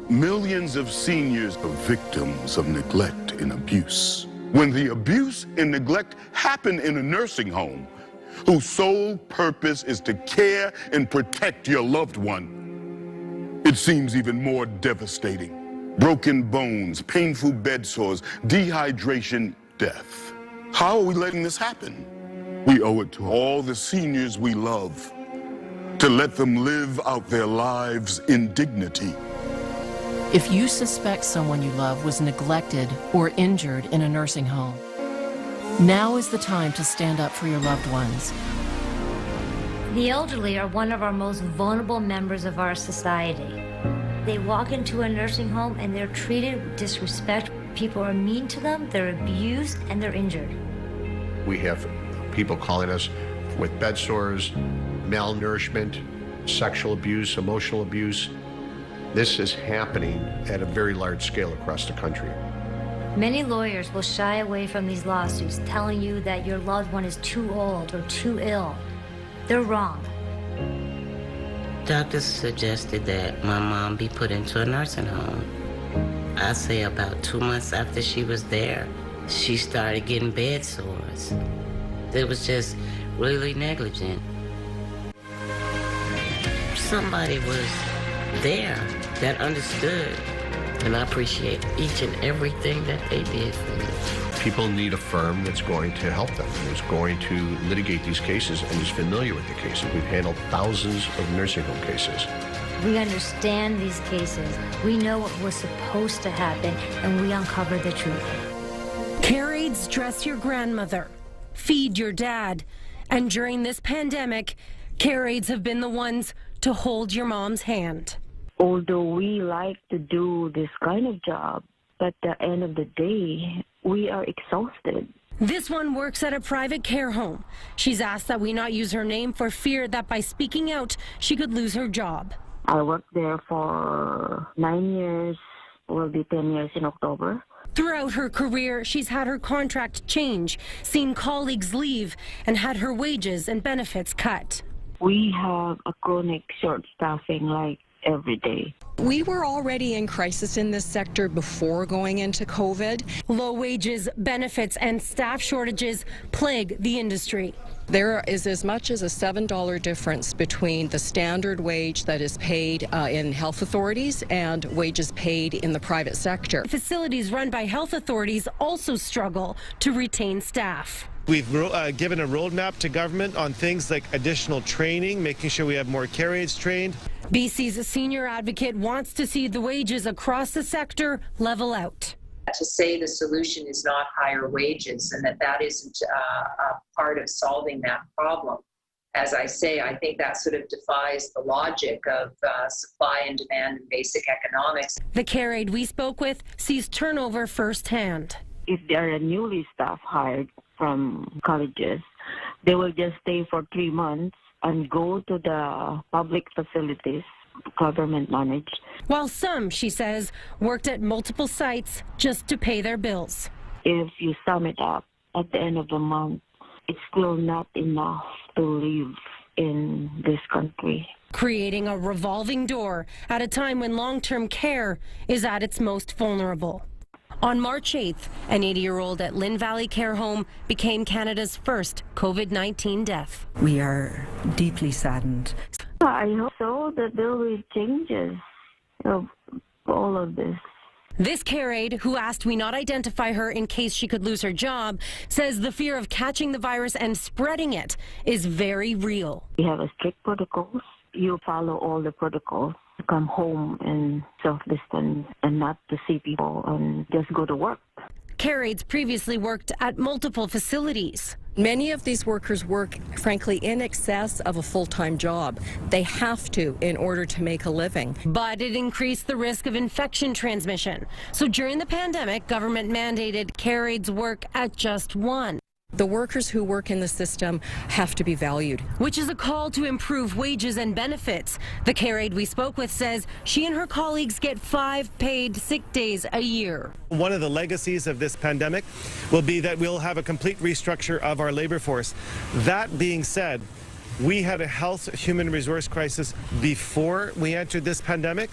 Millions of seniors are victims of neglect and abuse. When the abuse and neglect happen in a nursing home, whose sole purpose is to care and protect your loved one, it seems even more devastating. Broken bones, painful bed sores, dehydration, death. How are we letting this happen? We owe it to all the seniors we love to let them live out their lives in dignity. If you suspect someone you love was neglected or injured in a nursing home, now is the time to stand up for your loved ones. The elderly are one of our most vulnerable members of our society. They walk into a nursing home and they're treated with disrespect. People are mean to them, they're abused, and they're injured. We have people calling us with bed sores, malnourishment, sexual abuse, emotional abuse. This is happening at a very large scale across the country. Many lawyers will shy away from these lawsuits, telling you that your loved one is too old or too ill. They're wrong. Doctors suggested that my mom be put into a nursing home. I say about 2 months after she was there, she started getting bed sores. It was just really negligent. Somebody was there that understood, and I appreciate each and everything that they did for me. People need a firm that's going to help them, who's going to litigate these cases and is familiar with the cases. We've handled thousands of nursing home cases. We understand these cases. We know what was supposed to happen, and we uncover the truth. CareAids dress your grandmother, feed your dad, and during this pandemic, CareAids have been the ones to hold your mom's hand. Although we like to do this kind of job, at the end of the day, we are exhausted. This one works at a private care home. She's asked that we not use her name for fear that by speaking out, she could lose her job. I worked there for 9 years, will be 10 years in October. Throughout her career, she's had her contract change, seen colleagues leave, and had her wages and benefits cut. We have a chronic short staffing like every day. We were already in crisis in this sector before going into COVID. Low wages, benefits, and staff shortages plague the industry. There is as much as a $7 difference between the standard wage that is paid in health authorities and wages paid in the private sector. Facilities run by health authorities also struggle to retain staff. We've given a roadmap to government on things like additional training, making sure we have more CareAids trained. BC's senior advocate wants to see the wages across the sector level out. To say the solution is not higher wages and that isn't a part of solving that problem. As I say, I think that sort of defies the logic of supply and demand and basic economics. The CareAid we spoke with sees turnover firsthand. If they are newly staff hired from colleges, they will just stay for 3 months and go to the public facilities, government managed. While some, she says, worked at multiple sites just to pay their bills. If you sum it up at the end of the month, it's still not enough to live in this country. Creating a revolving door at a time when long-term care is at its most vulnerable. On March 8th, an 80-year-old at Lynn Valley Care Home became Canada's first COVID-19 death. We are deeply saddened. I hope so that there will be changes of all of this. This CareAid, who asked we not identify her in case she could lose her job, says the fear of catching the virus and spreading it is very real. We have a strict protocols. You follow all the protocols. Come home and self-distance and not to see people and just go to work. CareAids previously worked at multiple facilities. Many of these workers work, frankly, in excess of a full-time job. They have to in order to make a living. But it increased the risk of infection transmission. So during the pandemic, government mandated CareAids work at just one. The workers who work in the system have to be valued. Which is a call to improve wages and benefits. The CareAid we spoke with says she and her colleagues get 5 paid sick days a year. One of the legacies of this pandemic will be that we'll have a complete restructure of our labor force. That being said, we had a health human resource crisis before we entered this pandemic.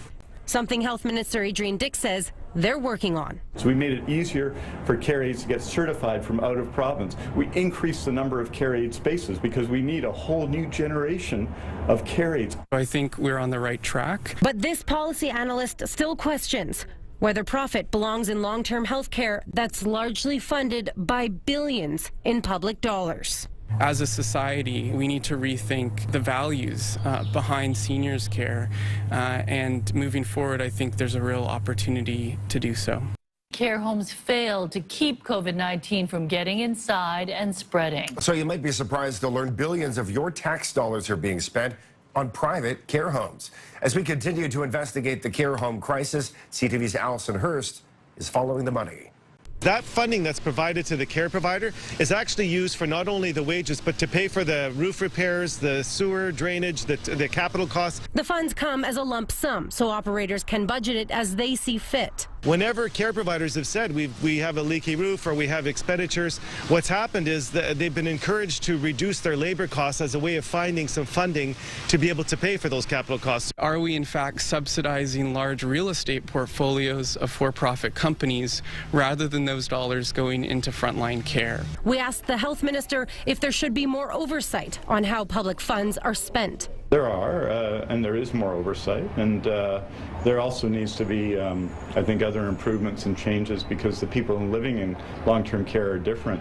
something Health Minister Adrian Dix says they're working on. So we made it easier for care aides to get certified from out of province. We increased the number of care aid spaces because we need a whole new generation of care aides. I think we're on the right track. But this policy analyst still questions whether profit belongs in long-term health care that's largely funded by billions in public dollars. As a society, we need to rethink the values behind seniors' care, and moving forward, I think there's a real opportunity to do so. Care homes failed to keep COVID-19 from getting inside and spreading. So you might be surprised to learn billions of your tax dollars are being spent on private care homes. As we continue to investigate the care home crisis, CTV's Allison Hurst is following the money. That funding that's provided to the care provider is actually used for not only the wages, but to pay for the roof repairs, the sewer, drainage, the capital costs. The funds come as a lump sum, so operators can budget it as they see fit. Whenever care providers have said we have a leaky roof or we have expenditures, what's happened is that they've been encouraged to reduce their labor costs as a way of finding some funding to be able to pay for those capital costs. Are we in fact subsidizing large real estate portfolios of for-profit companies rather than those dollars going into frontline care? We asked the health minister if there should be more oversight on how public funds are spent. There are, and there is more oversight, and there also needs to be, I think, other improvements and changes because the people living in long-term care are different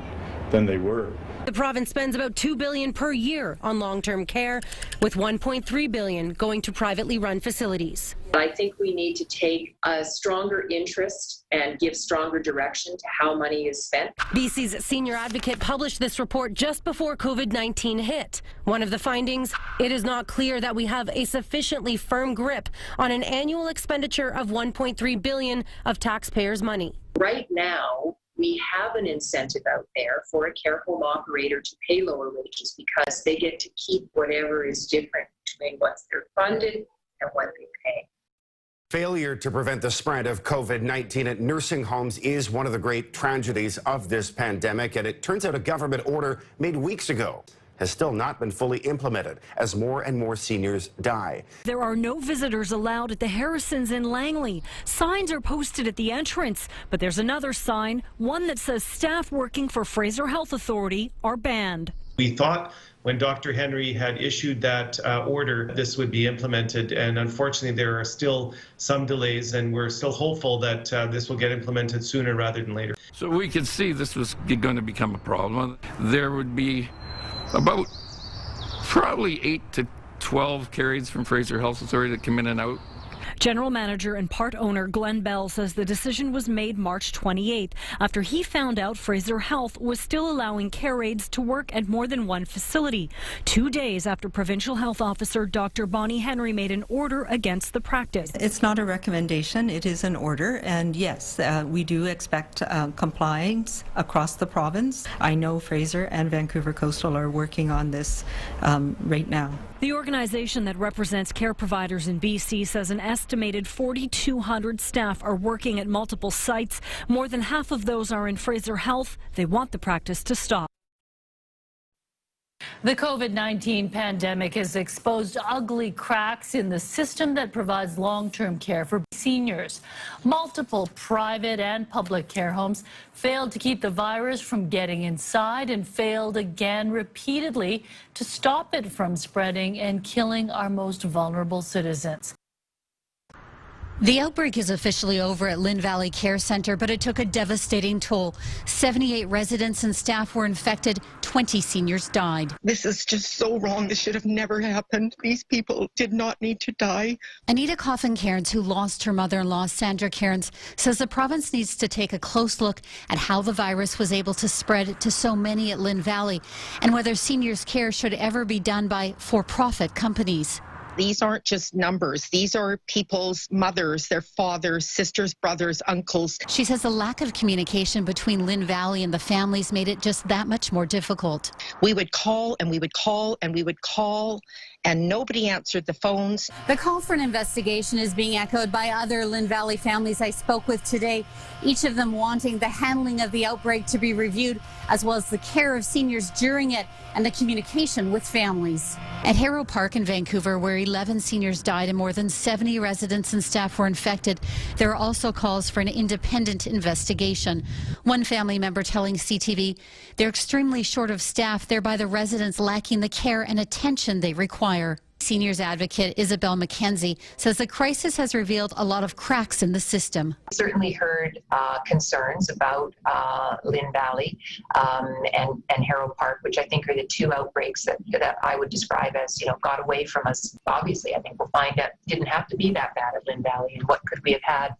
than they were. The province spends about $2 billion per year on long-term care, with $1.3 billion going to privately run facilities. I think we need to take a stronger interest and give stronger direction to how money is spent. BC's senior advocate published this report just before COVID-19 hit. One of the findings, it is not clear that we have a sufficiently firm grip on an annual expenditure of $1.3 billion of taxpayers' money. Right now, we have an incentive out there for a care home operator to pay lower wages because they get to keep whatever is different between what they're funded and what they pay. Failure to prevent the spread of COVID-19 at nursing homes is one of the great tragedies of this pandemic, and it turns out a government order made weeks ago has still not been fully implemented as more and more seniors die. There are no visitors allowed at the Harrisons in Langley. Signs are posted at the entrance, but there's another sign, one that says staff working for Fraser Health Authority are banned. We thought when Dr. Henry had issued that order, this would be implemented, and unfortunately there are still some delays, and we're still hopeful that this will get implemented sooner rather than later. So we could see this was going to become a problem. There would be about probably 8 to 12 care aides from Fraser Health Authority that come in and out. General manager and part owner Glenn Bell says the decision was made March 28th after he found out Fraser Health was still allowing care aides to work at more than one facility, 2 days after provincial health officer Dr. Bonnie Henry made an order against the practice. It's not a recommendation, it is an order, and yes, we do expect compliance across the province. I know Fraser and Vancouver Coastal are working on this right now. The organization that represents care providers in BC says an estimated 4,200 staff are working at multiple sites. More than half of those are in Fraser Health. They want the practice to stop. The COVID-19 pandemic has exposed ugly cracks in the system that provides long-term care for seniors. Multiple private and public care homes failed to keep the virus from getting inside and failed again repeatedly to stop it from spreading and killing our most vulnerable citizens. The outbreak is officially over at Lynn Valley Care Centre, but it took a devastating toll. 78 residents and staff were infected. 20 seniors died. This is just so wrong. This should have never happened. These people did not need to die. Anita Coffin-Cairns, who lost her mother-in-law, Sandra Cairns, says the province needs to take a close look at how the virus was able to spread to so many at Lynn Valley and whether seniors' care should ever be done by for-profit companies. These aren't just numbers. These are people's mothers, their fathers, sisters, brothers, uncles. She says the lack of communication between Lynn Valley and the families made it just that much more difficult. We would call and we would call and we would call, and nobody answered the phones. The call for an investigation is being echoed by other Lynn Valley families I spoke with today, each of them wanting the handling of the outbreak to be reviewed, as well as the care of seniors during it and the communication with families. At Harrow Park in Vancouver, where 11 seniors died and more than 70 residents and staff were infected, there are also calls for an independent investigation. One family member telling CTV they're extremely short of staff, thereby the residents lacking the care and attention they require. Seniors advocate Isabel McKenzie says the crisis has revealed a lot of cracks in the system. I certainly heard concerns about Lynn Valley and Harrow Park, which I think are the two outbreaks that I would describe as, got away from us. Obviously, I think we'll find out it didn't have to be that bad at Lynn Valley, and what could we have had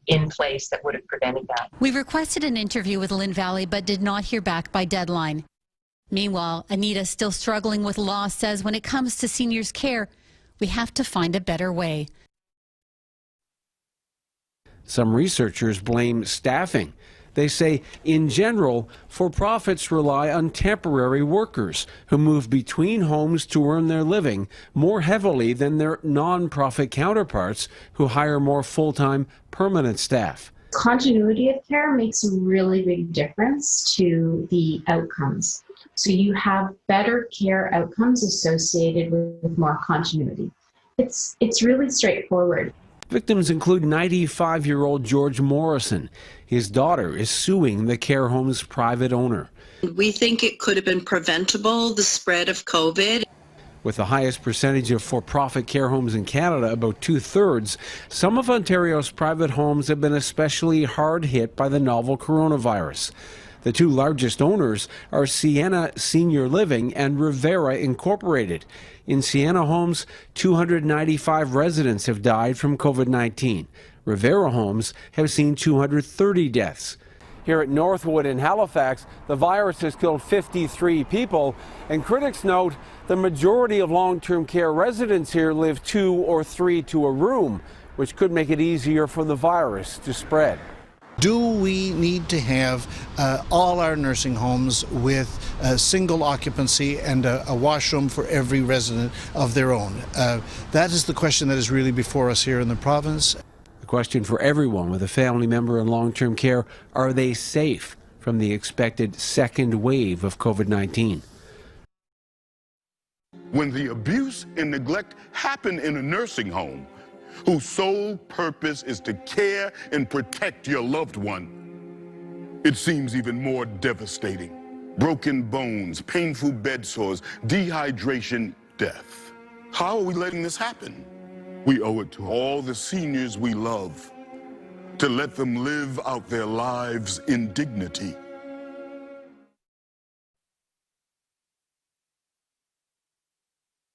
in place that would have prevented that. We requested an interview with Lynn Valley but did not hear back by deadline. Meanwhile, Anita, still struggling with loss, says when it comes to seniors' care, we have to find a better way. Some researchers blame staffing. They say, in general, for-profits rely on temporary workers who move between homes to earn their living more heavily than their non-profit counterparts who hire more full-time permanent staff. Continuity of care makes a really big difference to the outcomes. So you have better care outcomes associated with more continuity. It's really straightforward. Victims include 95-year-old George Morrison. His daughter is suing the care home's private owner. We think it could have been preventable, the spread of COVID. With the highest percentage of for-profit care homes in Canada, about 2/3, some of Ontario's private homes have been especially hard hit by the novel coronavirus. The two largest owners are Sienna Senior Living and Revera Incorporated. In Sienna Homes, 295 residents have died from COVID-19. Revera Homes have seen 230 deaths. Here at Northwood in Halifax, the virus has killed 53 people, and critics note the majority of long-term care residents here live 2 or 3 to a room, which could make it easier for the virus to spread. Do we need to have all our nursing homes with a single occupancy and a washroom for every resident of their own? That is the question that is really before us here in the province. The question for everyone with a family member in long-term care, are they safe from the expected second wave of COVID-19? When the abuse and neglect happen in a nursing home, whose sole purpose is to care and protect your loved one, it seems even more devastating. Broken bones, painful bed sores, dehydration, death. How are we letting this happen? We owe it to all the seniors we love to let them live out their lives in dignity.